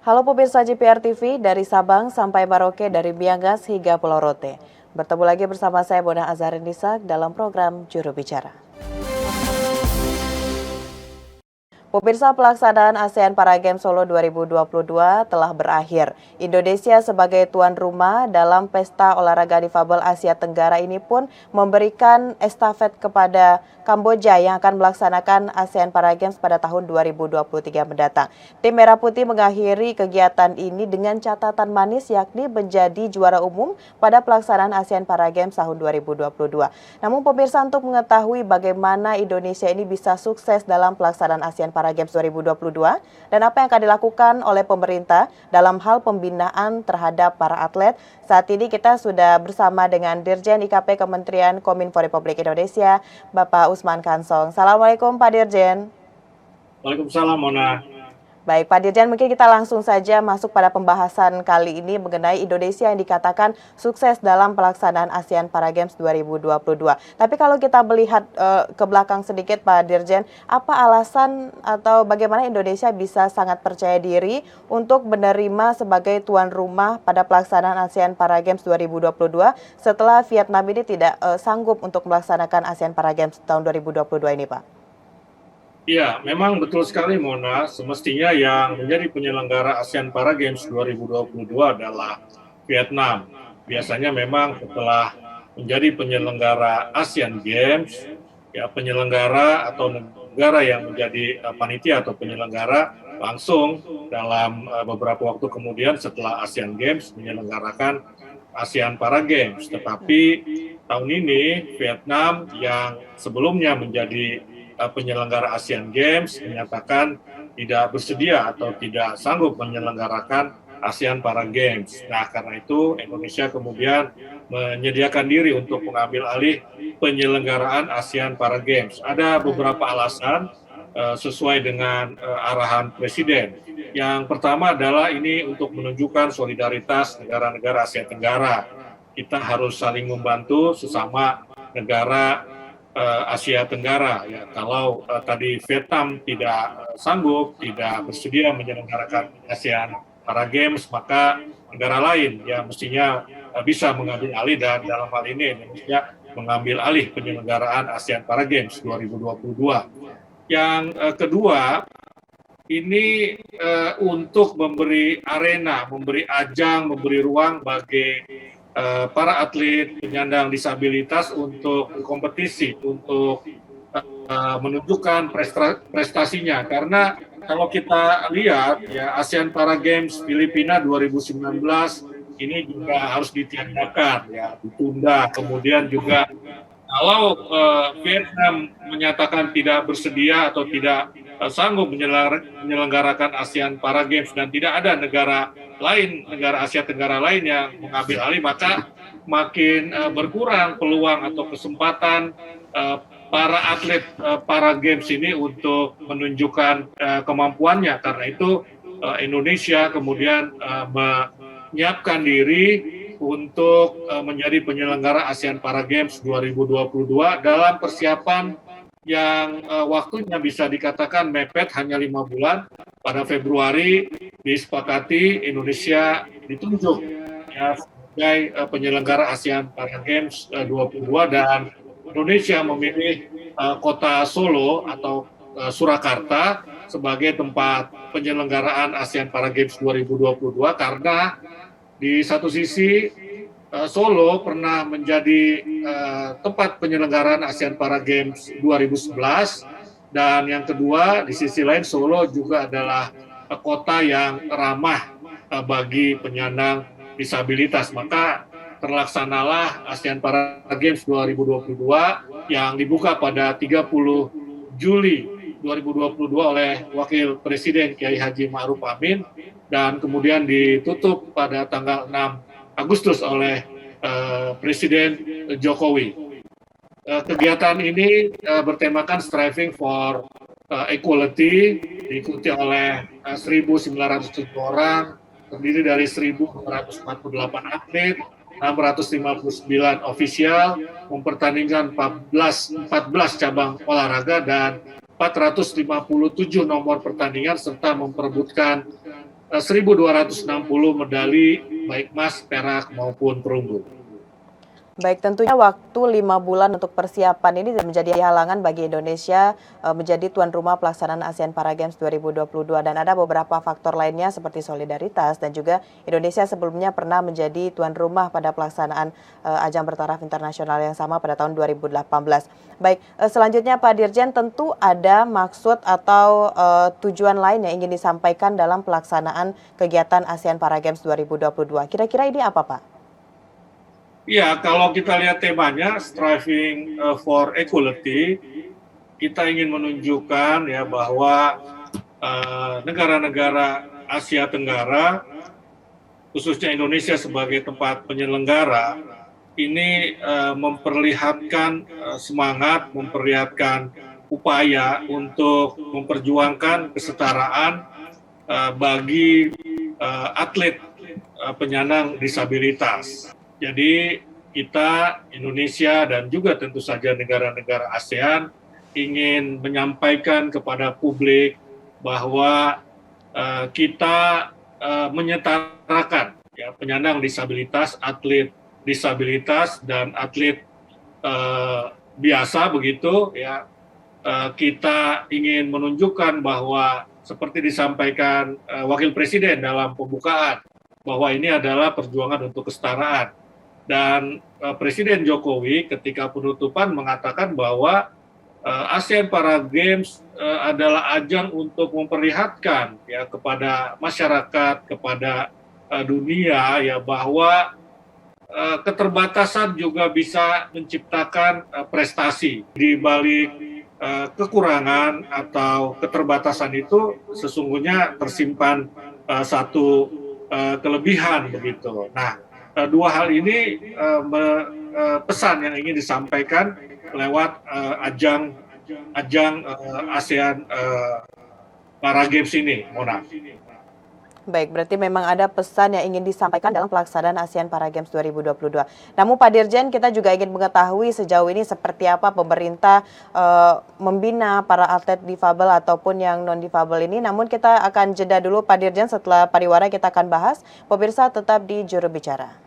Halo pemirsa JPR TV, dari Sabang sampai Merauke, dari Miangas hingga Pulau Rote. Bertemu lagi bersama saya Bona Azharindisa dalam program Juru Bicara. Pemirsa, pelaksanaan ASEAN Para Games Solo 2022 telah berakhir. Indonesia sebagai tuan rumah dalam Pesta Olahraga Difabel Asia Tenggara ini pun memberikan estafet kepada Kamboja yang akan melaksanakan ASEAN Para Games pada tahun 2023 mendatang. Tim Merah Putih mengakhiri kegiatan ini dengan catatan manis, yakni menjadi juara umum pada pelaksanaan ASEAN Para Games tahun 2022. Namun pemirsa, untuk mengetahui bagaimana Indonesia ini bisa sukses dalam pelaksanaan ASEAN Para Games 2022 dan apa yang akan dilakukan oleh pemerintah dalam hal pembinaan terhadap para atlet. Saat ini kita sudah bersama dengan Dirjen IKP Kementerian Kominfo Republik Indonesia, Bapak Usman Kansong. Assalamualaikum Pak Dirjen. Waalaikumsalam, Mona. Baik Pak Dirjen, mungkin kita langsung saja masuk pada pembahasan kali ini mengenai Indonesia yang dikatakan sukses dalam pelaksanaan ASEAN Para Games 2022. Tapi kalau kita melihat ke belakang sedikit Pak Dirjen, apa alasan atau bagaimana Indonesia bisa sangat percaya diri untuk menerima sebagai tuan rumah pada pelaksanaan ASEAN Para Games 2022 setelah Vietnam ini tidak sanggup untuk melaksanakan ASEAN Para Games tahun 2022 ini Pak? Iya, memang betul sekali, Mona. Semestinya yang menjadi penyelenggara ASEAN Para Games 2022 adalah Vietnam. Biasanya memang setelah menjadi penyelenggara ASEAN Games, ya penyelenggara atau negara yang menjadi panitia atau penyelenggara langsung dalam beberapa waktu kemudian setelah ASEAN Games menyelenggarakan ASEAN Para Games. Tetapi tahun ini Vietnam yang sebelumnya menjadi penyelenggara ASEAN Games menyatakan tidak bersedia atau tidak sanggup menyelenggarakan ASEAN Para Games. Nah, karena itu Indonesia kemudian menyediakan diri untuk mengambil alih penyelenggaraan ASEAN Para Games. Ada beberapa alasan sesuai dengan arahan Presiden. Yang pertama adalah ini untuk menunjukkan solidaritas negara-negara Asia Tenggara. Kita harus saling membantu sesama negara Asia Tenggara. Ya, kalau tadi Vietnam tidak sanggup, tidak bersedia menyelenggarakan ASEAN Para Games, maka negara lain yang mestinya bisa mengambil alih, dan dalam hal ini Indonesia mengambil alih penyelenggaraan ASEAN Para Games 2022. Yang kedua, ini untuk memberi arena, memberi ajang, memberi ruang bagi para atlet penyandang disabilitas untuk berkompetisi, untuk menunjukkan prestasinya. Karena kalau kita lihat ya ASEAN Para Games Filipina 2019 ini juga harus ditiadakan, ya ditunda. Kemudian juga kalau Vietnam menyatakan tidak bersedia atau tidak sanggup menyelenggarakan ASEAN Para Games dan tidak ada negara lain, negara Asia Tenggara lain yang mengambil alih, maka makin berkurang peluang atau kesempatan para atlet para games ini untuk menunjukkan kemampuannya. Karena itu Indonesia kemudian menyiapkan diri untuk menjadi penyelenggara ASEAN Para Games 2022 dalam persiapan yang waktunya bisa dikatakan mepet, hanya 5 bulan. Pada Februari disepakati Indonesia ditunjuk ya, sebagai penyelenggara ASEAN Para Games 22, dan Indonesia memilih kota Solo atau Surakarta sebagai tempat penyelenggaraan ASEAN Para Games 2022 karena di satu sisi Solo pernah menjadi tempat penyelenggaraan ASEAN Para Games 2011, dan yang kedua di sisi lain Solo juga adalah kota yang ramah bagi penyandang disabilitas. Maka terlaksanalah ASEAN Para Games 2022 yang dibuka pada 30 Juli 2022 oleh Wakil Presiden Kiai Haji Ma'ruf Amin dan kemudian ditutup pada tanggal 6 Agustus oleh Presiden Jokowi. Kegiatan ini bertemakan Striving for Equality, diikuti oleh 1.907 orang, terdiri dari 1.248 atlet, 659 ofisial, mempertandingkan 14 cabang olahraga dan 457 nomor pertandingan serta memperebutkan 1.260 medali baik emas, perak maupun perunggu. Baik, tentunya waktu 5 bulan untuk persiapan ini menjadi halangan bagi Indonesia menjadi tuan rumah pelaksanaan ASEAN Para Games 2022 dan ada beberapa faktor lainnya seperti solidaritas dan juga Indonesia sebelumnya pernah menjadi tuan rumah pada pelaksanaan ajang bertaraf internasional yang sama pada tahun 2018. Baik, selanjutnya Pak Dirjen, tentu ada maksud atau tujuan lain yang ingin disampaikan dalam pelaksanaan kegiatan ASEAN Para Games 2022. Kira-kira ini apa, Pak? Ya, kalau kita lihat temanya Striving for Equality, kita ingin menunjukkan ya bahwa negara-negara Asia Tenggara, khususnya Indonesia sebagai tempat penyelenggara, ini memperlihatkan semangat, memperlihatkan upaya untuk memperjuangkan kesetaraan bagi atlet penyandang disabilitas. Jadi kita Indonesia dan juga tentu saja negara-negara ASEAN ingin menyampaikan kepada publik bahwa kita menyetarakan ya, penyandang disabilitas, atlet disabilitas dan atlet biasa begitu ya. Kita ingin menunjukkan bahwa seperti disampaikan Wakil Presiden dalam pembukaan bahwa ini adalah perjuangan untuk kesetaraan. Dan Presiden Jokowi ketika penutupan mengatakan bahwa ASEAN Para Games adalah ajang untuk memperlihatkan ya kepada masyarakat, kepada dunia ya bahwa keterbatasan juga bisa menciptakan prestasi. Di balik kekurangan atau keterbatasan itu sesungguhnya tersimpan satu kelebihan begitu. Nah, dua hal ini pesan yang ingin disampaikan lewat ajang ASEAN Para Games ini, Mona. Baik, berarti memang ada pesan yang ingin disampaikan dalam pelaksanaan ASEAN Para Games 2022. Namun Pak Dirjen, kita juga ingin mengetahui sejauh ini seperti apa pemerintah membina para atlet difabel ataupun yang non-difabel ini. Namun kita akan jeda dulu Pak Dirjen, setelah pariwara kita akan bahas. Pemirsa tetap di Juru Bicara.